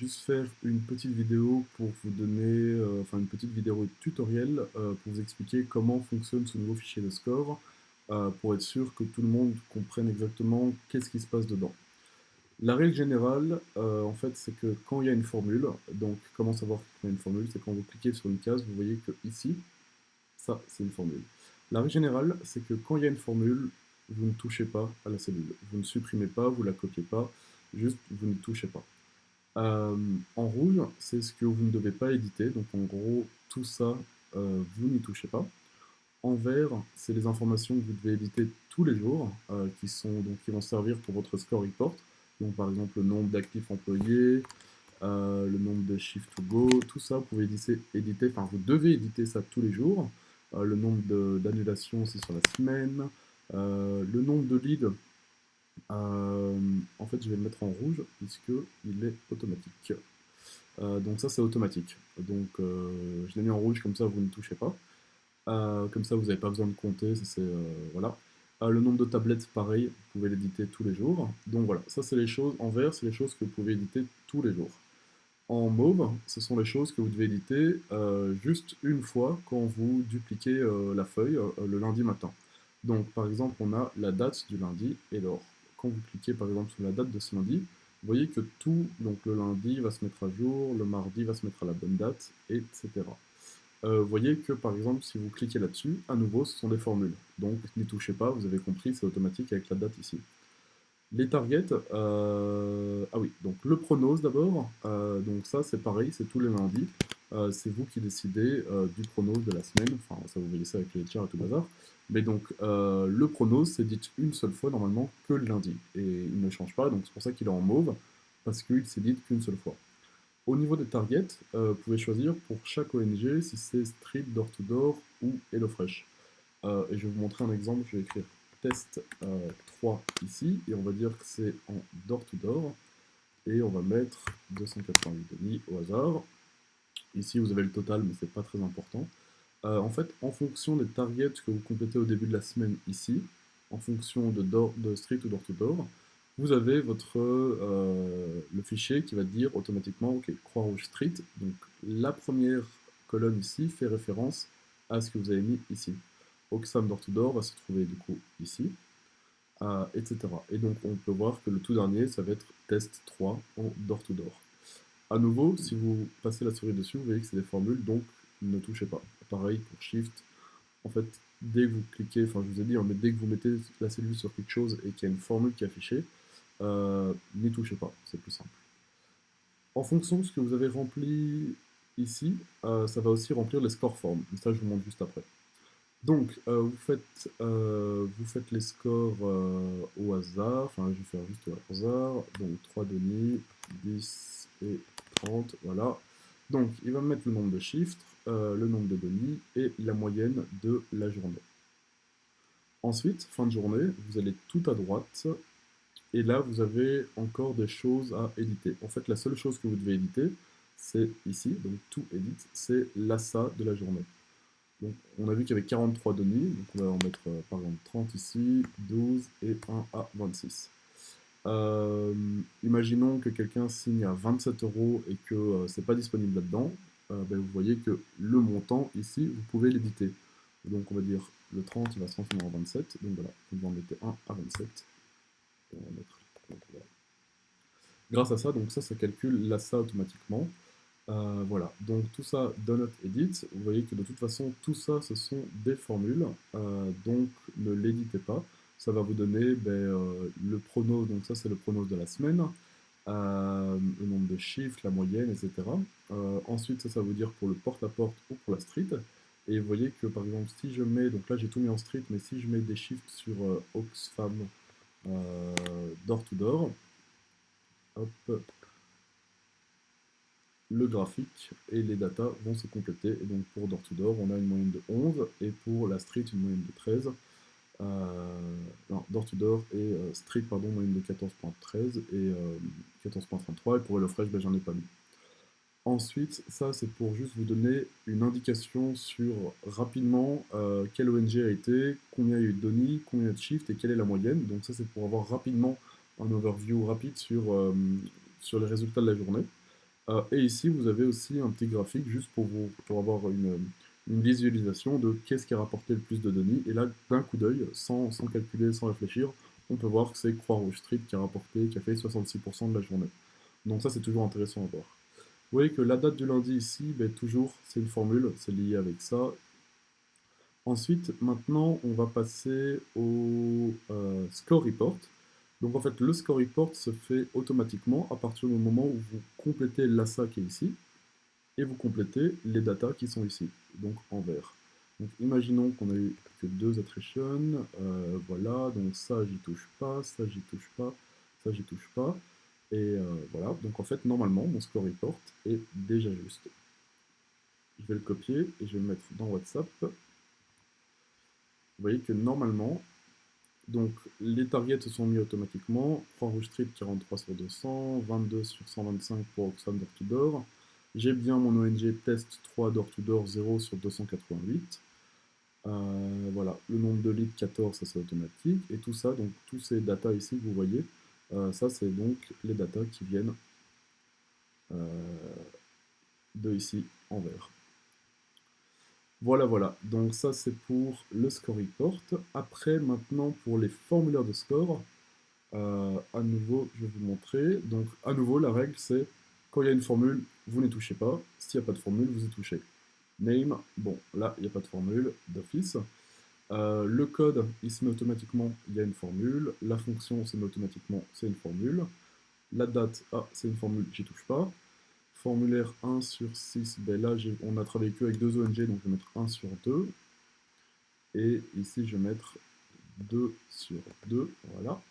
juste faire une petite vidéo pour vous donner, enfin une petite vidéo tutoriel pour vous expliquer comment fonctionne ce nouveau fichier de score, pour être sûr que tout le monde comprenne exactement qu'est-ce qui se passe dedans. La règle générale, en fait, c'est que quand il y a une formule, donc comment savoir qu'il y a une formule, c'est quand vous cliquez sur une case, vous voyez que ici, ça, c'est une formule. La règle générale, c'est que quand il y a une formule, vous ne touchez pas à la cellule. Vous ne supprimez pas, vous ne la copiez pas, juste vous n'y touchez pas. Euh, En rouge, c'est ce que vous ne devez pas éditer, donc en gros, tout ça, vous n'y touchez pas. En vert, c'est les informations que vous devez éditer tous les jours, qui vont servir pour votre score report. Donc par exemple le nombre d'actifs employés, le nombre de shift to go, tout ça, vous pouvez éditer, enfin vous devez éditer ça tous les jours. Le nombre d'annulations aussi sur la semaine, le nombre de leads, en fait je vais le mettre en rouge puisque il est automatique. Donc ça c'est automatique. Donc je l'ai mis en rouge comme ça vous ne touchez pas. Comme ça vous n'avez pas besoin de compter, ça, c'est voilà. Le nombre de tablettes, pareil, vous pouvez l'éditer tous les jours. Donc voilà, ça c'est les choses en vert, c'est les choses que vous pouvez éditer tous les jours. En mauve, ce sont les choses que vous devez éditer juste une fois quand vous dupliquez la feuille le lundi matin. Donc par exemple, on a la date du lundi, et alors quand vous cliquez par exemple sur la date de ce lundi, vous voyez que tout, donc le lundi va se mettre à jour, le mardi va se mettre à la bonne date, etc. Vous voyez que par exemple, si vous cliquez là-dessus, à nouveau, ce sont des formules. Donc n'y touchez pas, vous avez compris, c'est automatique avec la date ici. Les targets, ah oui, donc le pronos d'abord, donc ça c'est pareil, c'est tous les lundis. C'est vous qui décidez du pronos de la semaine, enfin ça vous voyez ça avec les tiers et tout bazar. Mais donc le pronos c'est dit une seule fois normalement que le lundi, et il ne change pas, donc c'est pour ça qu'il est en mauve, parce qu'il s'est dit qu'une seule fois. Au niveau des targets, vous pouvez choisir pour chaque ONG si c'est Street, Door-to-Door ou HelloFresh. Et je vais vous montrer un exemple, je vais écrire test 3 ici, et on va dire que c'est en door-to-door, et on va mettre 288,5 au hasard. Ici vous avez le total, mais c'est pas très important. En fait, en fonction des targets que vous complétez au début de la semaine ici, en fonction de street ou door-to-door, vous avez le fichier qui va dire automatiquement, ok, Croix-Rouge Street, donc la première colonne ici fait référence à ce que vous avez mis ici. Oxfam door-to-door va se trouver du coup ici, etc. Et donc on peut voir que le tout dernier, ça va être test 3 en door-to-door. À nouveau, si vous passez la souris dessus, vous voyez que c'est des formules, donc ne touchez pas. Pareil pour Shift. En fait, dès que vous cliquez, enfin je vous ai dit, hein, mais dès que vous mettez la cellule sur quelque chose et qu'il y a une formule qui est affichée, n'y touchez pas, c'est plus simple. En fonction de ce que vous avez rempli ici, ça va aussi remplir les score forms. Mais ça, je vous montre juste après. Donc, vous faites les scores au hasard. Enfin, je vais faire juste au hasard. Donc, 3 Denis, 10 et 30. Voilà. Donc, il va me mettre le nombre de chiffres, le nombre de Denis et la moyenne de la journée. Ensuite, fin de journée, vous allez tout à droite. Et là, vous avez encore des choses à éditer. En fait, la seule chose que vous devez éditer, c'est ici. Donc, tout édite, c'est l'assa de la journée. Donc, on a vu qu'il y avait 43 deniers, donc on va en mettre par exemple 30 ici, 12 et 1 à 26. Euh, Imaginons que quelqu'un signe à 27 euros et que c'est pas disponible là-dedans, ben, vous voyez que le montant ici, vous pouvez l'éditer. Donc on va dire le 30 il va se transformer en 27, donc voilà, vous en mettez 1 à 27. Et on va mettre, donc, voilà. Grâce à ça, donc ça calcule l'assa automatiquement. Voilà, donc tout ça Donut Edit, vous voyez que de toute façon tout ça ce sont des formules, donc ne l'éditez pas, ça va vous donner le pronos, donc ça c'est le pronos de la semaine, le nombre de chiffres, la moyenne, etc. Ensuite ça va vous dire pour le porte-à-porte ou pour la street, et vous voyez que par exemple si je mets, donc là j'ai tout mis en street, mais si je mets des chiffres sur Oxfam door to door, hop, le graphique et les datas vont se compléter. Et donc pour door-to-door, on a une moyenne de 11 et pour la street, une moyenne de 13. Non, door-to-door et street, pardon, moyenne de 14,13 et 14,33. Et pour HelloFresh, ben, j'en ai pas mis. Ensuite, ça c'est pour juste vous donner une indication sur rapidement quelle ONG a été, combien il y a eu de données, combien il y a de shift et quelle est la moyenne. Donc ça c'est pour avoir rapidement un overview rapide sur les résultats de la journée. Et ici, vous avez aussi un petit graphique juste pour avoir une visualisation de qu'est-ce qui a rapporté le plus de données. Et là, d'un coup d'œil, sans calculer, sans réfléchir, on peut voir que c'est Croix-Rouge Street qui a rapporté, qui a fait 66% de la journée. Donc ça, c'est toujours intéressant à voir. Vous voyez que la date du lundi ici, ben, toujours, c'est une formule, c'est lié avec ça. Ensuite, maintenant, on va passer au score report. Donc en fait, le score report se fait automatiquement à partir du moment où vous complétez l'ASA qui est ici et vous complétez les datas qui sont ici, donc en vert. Donc imaginons qu'on a eu que deux attritions, voilà, donc ça j'y touche pas, ça j'y touche pas, ça j'y touche pas, et voilà, donc en fait normalement mon score report est déjà juste. Je vais le copier et je vais le mettre dans WhatsApp. Vous voyez que normalement, donc les targets se sont mis automatiquement, Croix-Rouge Street 43 sur 200, 22 sur 125 pour Oxfam Door to Door. J'ai bien mon ONG test 3 Door to Door 0 sur 288. Voilà, le nombre de leads 14, ça c'est automatique. Et tout ça, donc tous ces datas ici que vous voyez, ça c'est donc les datas qui viennent euh, de ici en vert. Voilà, voilà. Donc ça c'est pour le score report. Après, maintenant pour les formulaires de score, à nouveau, je vais vous montrer. Donc, à nouveau, la règle, c'est quand il y a une formule, vous n'y touchez pas. S'il n'y a pas de formule, vous y touchez. Name, bon, là, il n'y a pas de formule d'office. Le code, il se met automatiquement, il y a une formule. La fonction se met automatiquement, c'est une formule. La date, ah, c'est une formule, j'y touche pas. Formulaire 1 sur 6, ben là, on a travaillé que avec deux ONG, donc je vais mettre 1 sur 2. Et ici, je vais mettre 2 sur 2, voilà.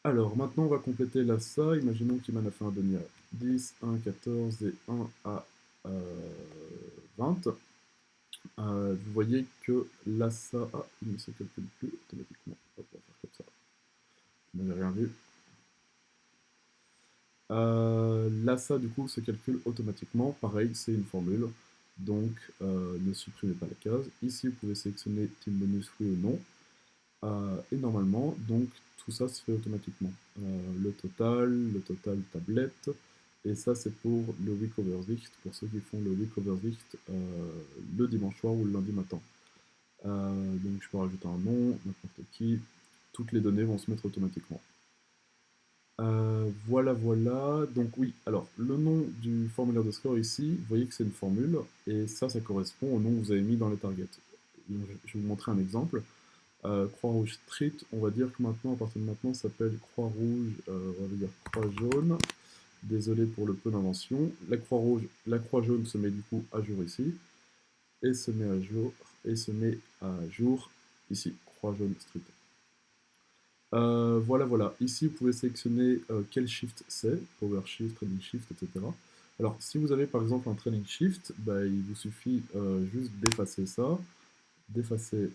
Alors, maintenant, on va compléter l'ASA. Imaginons qu'il m'en a fait un denier 10, 1, 14 et 1 à 20. Vous voyez que l'ASA... Ah, il ne se calcule plus automatiquement. Hop, on va faire comme ça. Vous n'avez rien vu. L'ASA, du coup, se calcule automatiquement. Pareil, c'est une formule. Donc, ne supprimez pas la case. Ici, vous pouvez sélectionner Team Bonus oui ou non. Et normalement, donc tout ça se fait automatiquement. Le total tablette, et ça c'est pour le week overzicht, pour ceux qui font le week overzicht le dimanche soir ou le lundi matin. Donc je peux rajouter un nom, n'importe qui, toutes les données vont se mettre automatiquement. Voilà, voilà. Donc oui, alors le nom du formulaire de score ici, vous voyez que c'est une formule, et ça correspond au nom que vous avez mis dans les targets. Donc, je vais vous montrer un exemple. Croix-Rouge Street, on va dire que maintenant, à partir de maintenant, ça s'appelle Croix-Rouge, on va dire Croix-Jaune. Désolé pour le peu d'invention. La Croix-Rouge, la Croix-Jaune se met du coup à jour ici, et se met à jour, ici, Croix-Jaune Street. Voilà, voilà. Ici, vous pouvez sélectionner quel shift c'est, Power Shift, Trading Shift, etc. Alors, si vous avez par exemple un Trading Shift, bah, il vous suffit juste d'effacer ça, d'effacer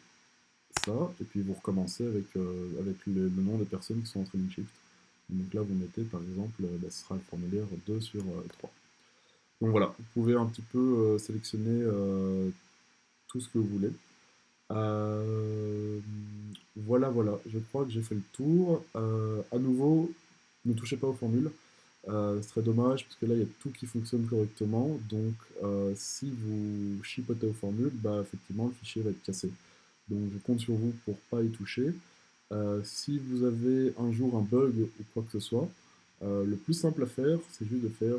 ça, et puis vous recommencez avec le nom des personnes qui sont en training shift. Donc là, vous mettez par exemple, ce sera le formulaire 2 sur 3. Donc voilà, vous pouvez un petit peu sélectionner tout ce que vous voulez. Euh, voilà, voilà, je crois que j'ai fait le tour. À nouveau, ne touchez pas aux formules. Ce serait dommage parce que là il y a tout qui fonctionne correctement. Donc si vous chipotez aux formules, bah, effectivement le fichier va être cassé. Donc je compte sur vous pour pas y toucher. Si vous avez un jour un bug ou quoi que ce soit, le plus simple à faire, c'est juste de faire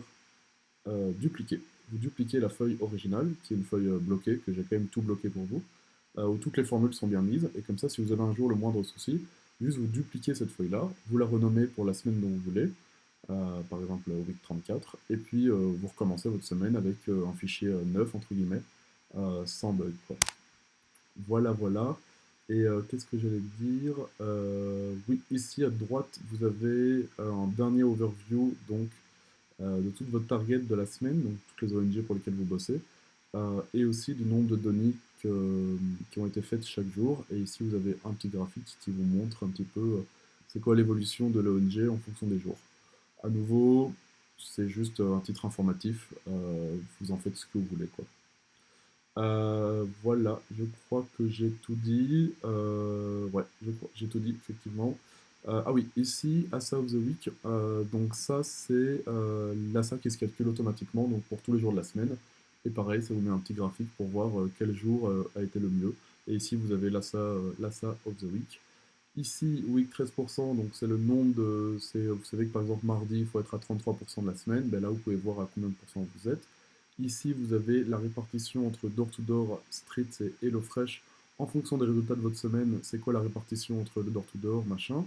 dupliquer. Vous dupliquez la feuille originale, qui est une feuille bloquée, que j'ai quand même tout bloqué pour vous, où toutes les formules sont bien mises, et comme ça, si vous avez un jour le moindre souci, juste vous dupliquez cette feuille-là, vous la renommez pour la semaine dont vous voulez, par exemple week 34, et puis vous recommencez votre semaine avec un fichier neuf, entre guillemets, sans bug, quoi. Voilà, voilà. Et qu'est-ce que j'allais dire? Oui, ici à droite, vous avez un dernier overview donc, de toute votre target de la semaine, donc toutes les ONG pour lesquelles vous bossez, et aussi du nombre de données qui ont été faites chaque jour. Et ici, vous avez un petit graphique qui vous montre un petit peu c'est quoi l'évolution de l'ONG en fonction des jours. À nouveau, c'est juste un titre informatif, vous en faites ce que vous voulez, quoi. Voilà, je crois que j'ai tout dit. Ouais, je crois, j'ai tout dit, effectivement. Ah oui, ici, Asa of the Week, donc ça c'est l'Asa qui se calcule automatiquement donc pour tous les jours de la semaine. Et pareil, ça vous met un petit graphique pour voir quel jour a été le mieux. Et ici, vous avez l'Asa of the Week. Ici, week 13%, donc c'est le nombre de. Vous savez que par exemple, mardi, il faut être à 33% de la semaine. Ben là, vous pouvez voir à combien de pourcents vous êtes. Ici, vous avez la répartition entre door-to-door, street et HelloFresh. En fonction des résultats de votre semaine, c'est quoi la répartition entre le door-to-door, machin.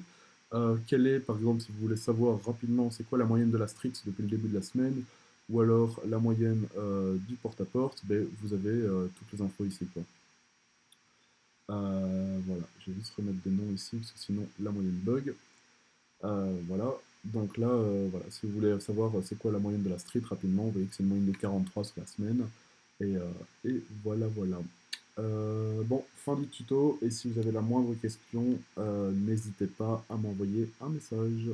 Quelle est, par exemple, si vous voulez savoir rapidement, c'est quoi la moyenne de la street depuis le début de la semaine, ou alors la moyenne du porte-à-porte, ben, vous avez toutes les infos ici, quoi. Voilà, je vais juste remettre des noms ici, parce que sinon la moyenne bug. Voilà, donc là, voilà, si vous voulez savoir c'est quoi la moyenne de la street rapidement, vous voyez que c'est une moyenne de 43 sur la semaine. Et, euh, et voilà, voilà. Bon, fin du tuto, et si vous avez la moindre question, n'hésitez pas à m'envoyer un message.